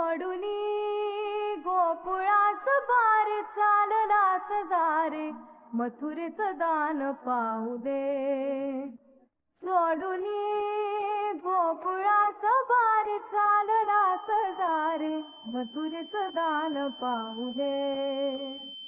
सोडूनी गोकुळास बारे चाललास दारे मथुरेचं दान पाहू दे. सोडूनी गोकुळास बारे चाललास दारे मथुरेचं दान पाहू दे.